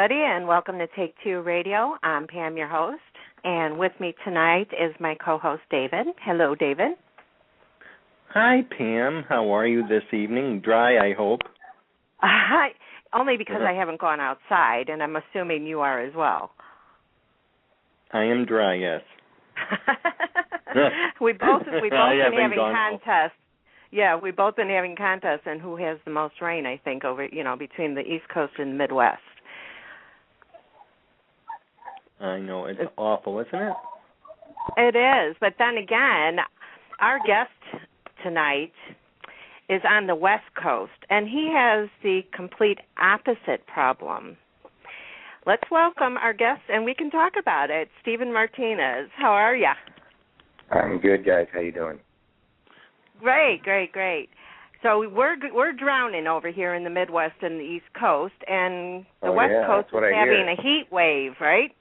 everybody, and welcome to Take Two Radio. I'm Pam, your host, and with me tonight is my co-host, David. Hello, David. Hi, Pam. How are you this evening? Dry, I hope. Hi. Only because I haven't gone outside, and I'm assuming you are as well. I am dry, yes. we both been having contests. Yeah, we've both been having contests and who has the most rain, I think, over, between the East Coast and the Midwest. I know. It's awful, isn't it? It is. But then again, our guest tonight is on the West Coast, and he has the complete opposite problem. Let's welcome our guest, and we can talk about it. Stephen Martinez, how are you? I'm good, guys. How you doing? Great. So we're drowning over here in the Midwest and the East Coast, and the West Coast is having a heat wave, right?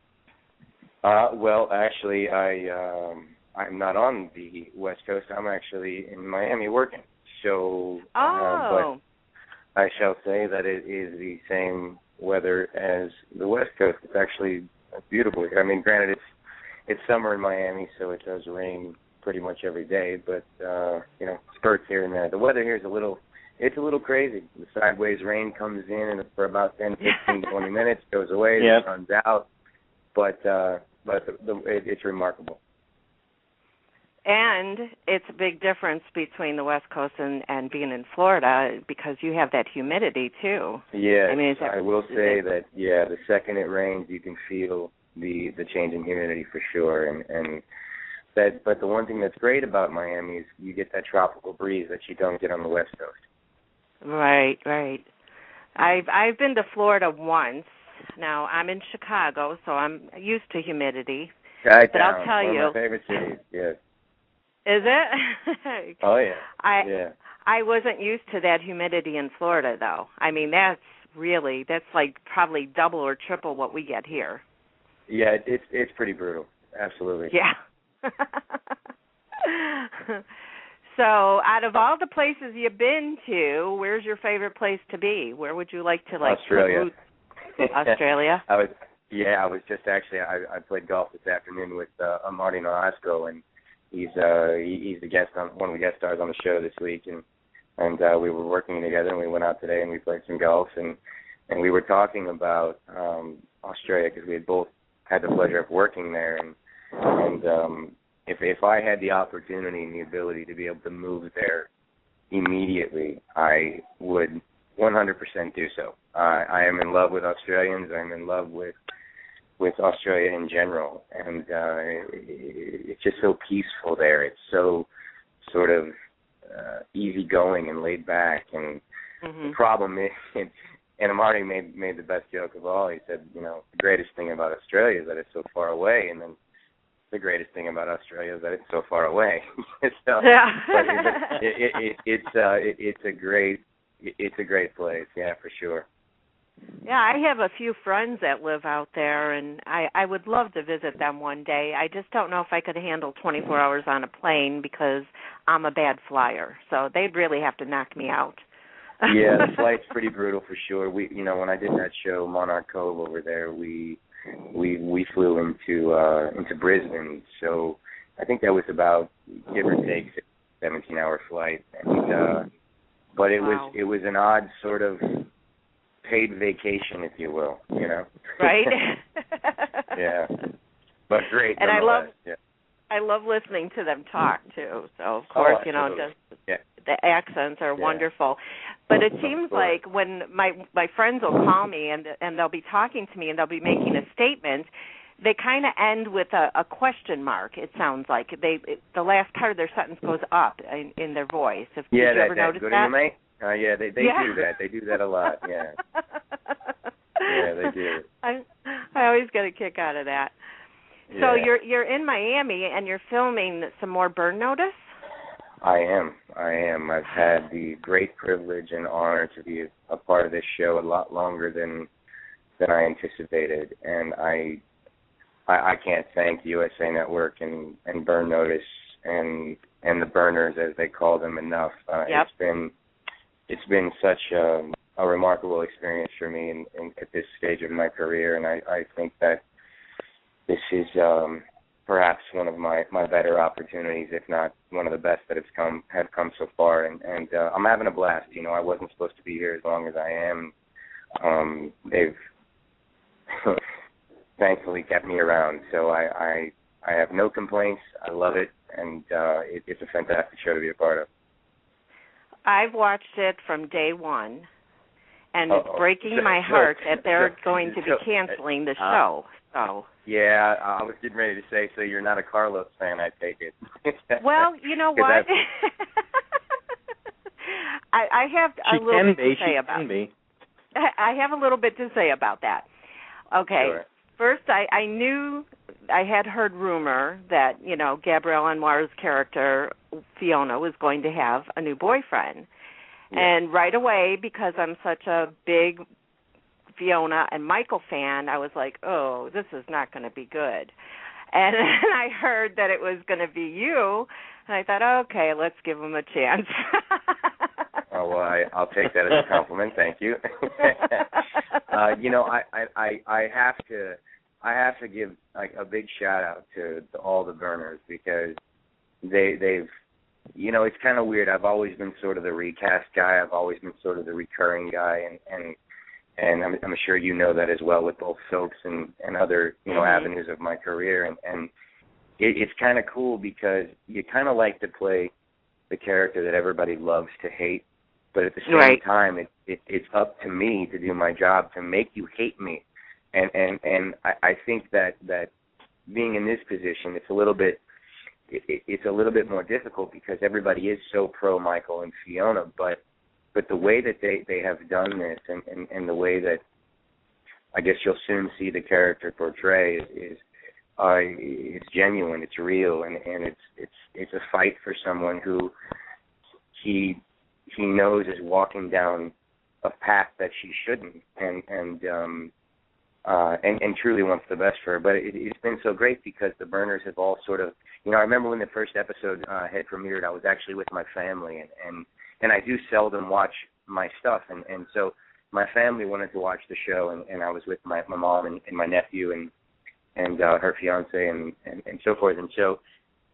Well, actually, I'm not on the West Coast. I'm actually in Miami working. So, but I shall say that it is the same weather as the West Coast. It's actually beautiful. I mean, granted, it's summer in Miami, so it does rain pretty much every day, but spurts here and there. The weather here is a little crazy. The sideways rain comes in and for about 10, 15, 20 minutes, goes away, the sun's out, but it's remarkable. And it's a big difference between the West Coast and being in Florida because you have that humidity too. Yeah, I will say that. Yeah, the second it rains, you can feel the change in humidity for sure, and that. But the one thing that's great about Miami is you get that tropical breeze that you don't get on the West Coast. Right. I've been to Florida once. Now I'm in Chicago, so I'm used to humidity. But I'll tell you, one of my favorite cities. Yes. Is it? Oh yeah. I wasn't used to that humidity in Florida, though. I mean, that's like probably double or triple what we get here. Yeah, it's pretty brutal. Absolutely. Yeah. So, out of all the places you've been to, where's your favorite place to be? Where would you like to Australia. Australia. I was just actually. I played golf this afternoon with Marty Nolasco, and he's the guest on one of the guest stars on the show this week, and we were working together, and we went out today and we played some golf, and we were talking about Australia because we had both had the pleasure of working there, and if I had the opportunity and the ability to be able to move there immediately, I would 100% do so. I am in love with Australians. I'm in love with Australia in general, and it's just so peaceful there. It's so sort of easygoing and laid back. And the problem is, and Marty made the best joke of all. He said, the greatest thing about Australia is that it's so far away, and then the greatest thing about Australia is that it's so far away. So, it's a great place, yeah, for sure. Yeah, I have a few friends that live out there, and I would love to visit them one day. I just don't know if I could handle 24 hours on a plane because I'm a bad flyer. So they'd really have to knock me out. Yeah, the flight's pretty brutal for sure. We, when I did that show, Monarch Cove over there, we flew into Brisbane. So I think that was about, give or take, 17-hour flight. And but it was an odd sort of paid vacation, if you will, Right. Yeah. But great. And I love listening to them talk too. So of course, the accents are wonderful. But it seems like when my friends will call me and they'll be talking to me and they'll be making a statement, they kind of end with a question mark. It sounds like the last part of their sentence goes up in their voice. Did you ever notice that? Mate? Yeah, they do that. They do that a lot. Yeah. Yeah, they do. I always get a kick out of that. Yeah. So you're in Miami and you're filming some more Burn Notice? I am. I've had the great privilege and honor to be a part of this show a lot longer than I anticipated, and I can't thank USA Network and Burn Notice and the Burners, as they call them, enough. Yep. It's been such a a remarkable experience for me at this stage of my career, and I think that this is perhaps one of my better opportunities, if not one of the best that have come so far, and I'm having a blast. I wasn't supposed to be here as long as I am. They've thankfully kept me around, so I have no complaints. I love it, and it's a fantastic show to be a part of. I've watched it from day one, and it's breaking my heart that they're going to be canceling the show. So. Yeah, I was getting ready to say, so you're not a Carlos fan, I take it. Well, you know what? I have a little bit to say about it. I have a little bit to say about that. Okay. Sure. First, I knew, I had heard rumor that, Gabrielle Anwar's character, Fiona, was going to have a new boyfriend. Yeah. And right away, because I'm such a big Fiona and Michael fan, I was like, oh, this is not going to be good. And then I heard that it was going to be you, and I thought, okay, let's give him a chance. Oh, well, I'll take that as a compliment. Thank you. I have to give a big shout out to all the burners, because they've it's kind of weird. I've always been sort of the recast guy. I've always been sort of the recurring guy, and I'm sure you know that as well with both soaps and other avenues of my career, and it's kind of cool because you kind of like to play the character that everybody loves to hate, but at the same time it's up to me to do my job to make you hate me, and I think that being in this position, it's a little bit more difficult because everybody is so pro Michael and Fiona, but the way that they have done this and the way that I guess you'll soon see the character portray is it's genuine, it's real, and it's a fight for someone who he knows is walking down a path that she shouldn't, and truly wants the best for her. But it's been so great because the burners have all sort of, I remember when the first episode had premiered, I was actually with my family, and I do seldom watch my stuff, and so my family wanted to watch the show, and I was with my mom and my nephew and her fiance and so forth, and so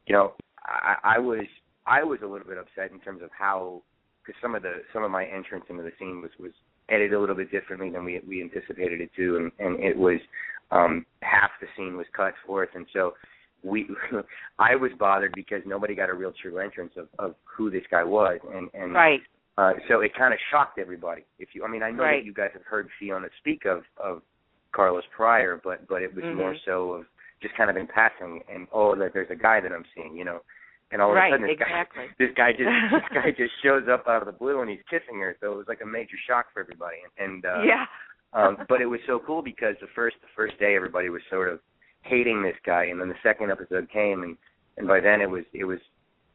I was a little bit upset in terms of how, because some of my entrance into the scene was edited a little bit differently than we anticipated it to, and it was half the scene was cut forth, and so I was bothered because nobody got a real true entrance of who this guy was, and right. So it kind of shocked everybody. I know that you guys have heard Fiona speak of Carlos prior, but it was more so of just kind of in passing, and that there's a guy that I'm seeing, and all of a sudden this guy just shows up out of the blue and he's kissing her, so it was like a major shock for everybody, and but it was so cool because the first day everybody was sort of hating this guy, and then the second episode came, and by then it was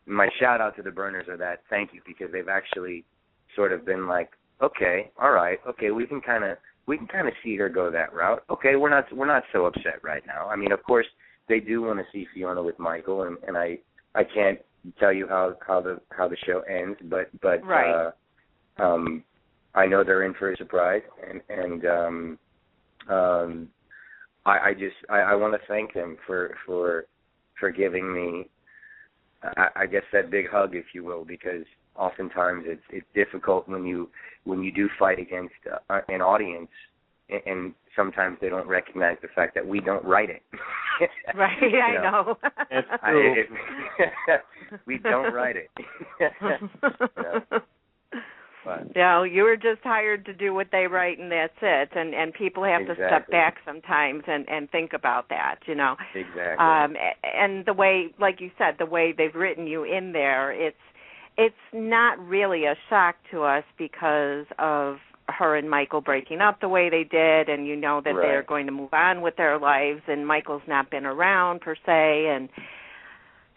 my shout out to the burners are that thank you, because they've actually sort of been like, okay, all right, okay, we can kind of see her go that route. Okay, we're not so upset right now. I mean, of course they do want to see Fiona with Michael, and I can't tell you how the show ends, but I know they're in for a surprise, and I want to thank them for giving me, I guess, that big hug, if you will, because oftentimes it's difficult when you do fight against an audience, and sometimes they don't recognize the fact that we don't write it. Right, I know. That's true. We don't write it. No, you were just hired to do what they write, and that's it. And people have to step back sometimes and think about that, Exactly. And the way, like you said, the way they've written you in there, it's not really a shock to us because of her and Michael breaking up the way they did, and that they're going to move on with their lives, and Michael's not been around per se, and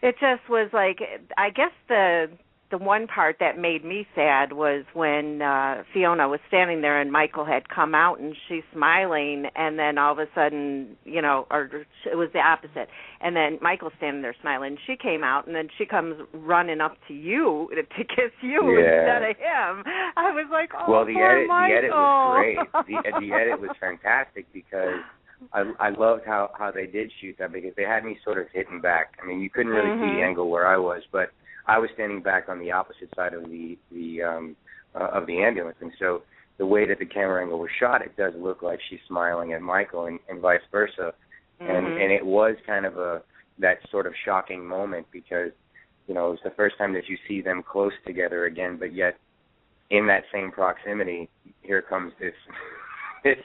it just was like, I guess the the one part that made me sad was when Fiona was standing there and Michael had come out and she's smiling, and then all of a sudden, or it was the opposite. And then Michael's standing there smiling. She came out, and then she comes running up to you to kiss you instead of him. I was like, oh, well, poor Michael. The edit was great. The edit was fantastic because I loved how they did shoot that, because they had me sort of hitting back. I mean, you couldn't really see the angle where I was, but I was standing back on the opposite side of the ambulance, and so the way that the camera angle was shot, it does look like she's smiling at Michael, and vice versa. And it was kind of that sort of shocking moment, because it was the first time that you see them close together again, but yet in that same proximity, here comes this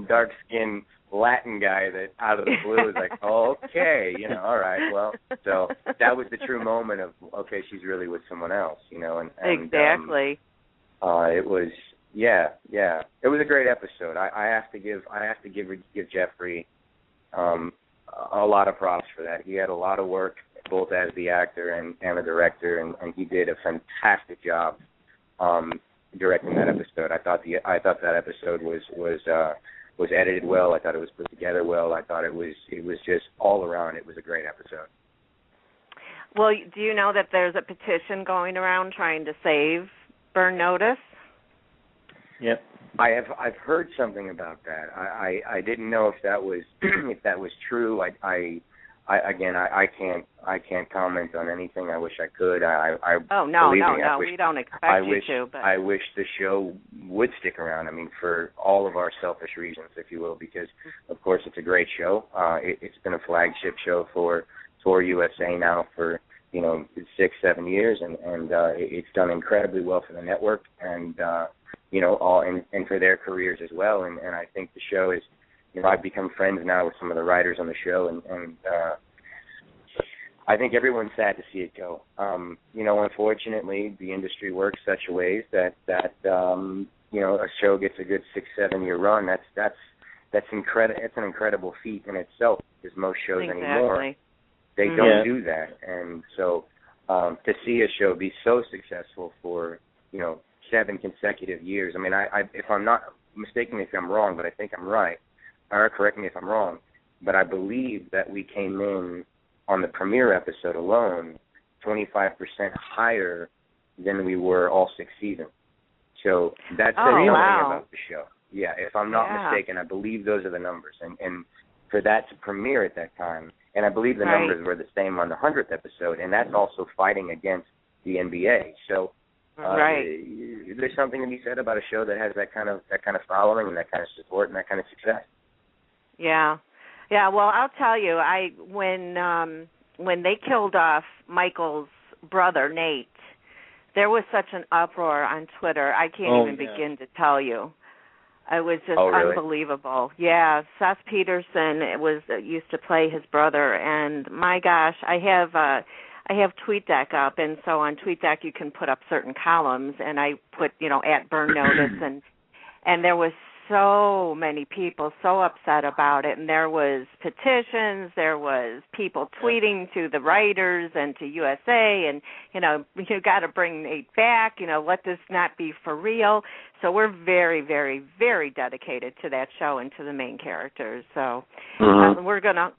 dark-skinned Latin guy that out of the blue is like, oh, okay, all right, well, so that was the true moment of, okay, she's really with someone else, and exactly. It was, it was a great episode. I have to give Jeffrey a lot of props for that. He had a lot of work both as the actor and the director, and he did a fantastic job directing that episode. I thought that episode was edited well. I thought it was put together well. I thought it was just all around. It was a great episode. Well, do you know that there's a petition going around trying to save Burn Notice? Yep. I've heard something about that. I didn't know if that was true. I can't comment on anything. I wish I could. We don't expect you to. But I wish the show would stick around. I mean, for all of our selfish reasons, if you will, because of course it's a great show. It's been a flagship show for USA now for 6-7 years, and it's done incredibly well for the network, and and for their careers as well. And I think the show is. I've become friends now with some of the writers on the show, and I think everyone's sad to see it go. Unfortunately, the industry works such a ways that a show gets a good 6-7 year run. That's incredible. It's an incredible feat in itself, because most shows anymore they don't do that. And so to see a show be so successful for 7 consecutive years. I mean, if I'm not mistaken, if I'm wrong, but I think I'm right. Or correct me if I'm wrong, but I believe that we came in on the premiere episode alone 25% higher than we were all 6 seasons. So that's something about the show. Yeah, if I'm not mistaken, I believe those are the numbers. And for that to premiere at that time, and I believe the numbers were the same on the 100th episode, and that's also fighting against the NBA. So there's something to be said about a show that has that kind of following and that kind of support and that kind of success. Yeah. Well, I'll tell you, when they killed off Michael's brother Nate, there was such an uproar on Twitter. I can't even begin to tell you. It was just unbelievable. Yeah, Seth Peterson used to play his brother, and my gosh, I have TweetDeck up, and so on TweetDeck you can put up certain columns, and I put at Burn Notice, and there was so many people so upset about it, and there was petitions, there was people tweeting to the writers and to USA, and you got to bring Nate back, let this not be for real. So we're very, very, very dedicated to that show and to the main characters. So we're gonna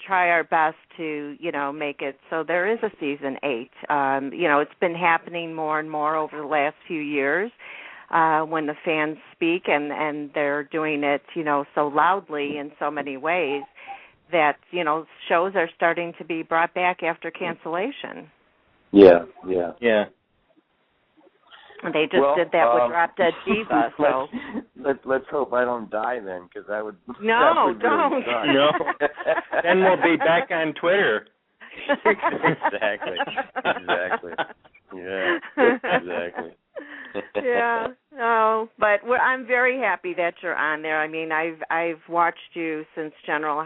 try our best to make it so there is a season 8. It's been happening more and more over the last few years. When the fans speak and they're doing it, so loudly in so many ways that, shows are starting to be brought back after cancellation. Yeah. They just did that with Drop Dead Diva. So let's hope I don't die then, because that would don't. Really no, then we'll be back on Twitter. Exactly. Yeah. Exactly. Yeah. No, but I'm very happy that you're on there. I mean, I've watched you since General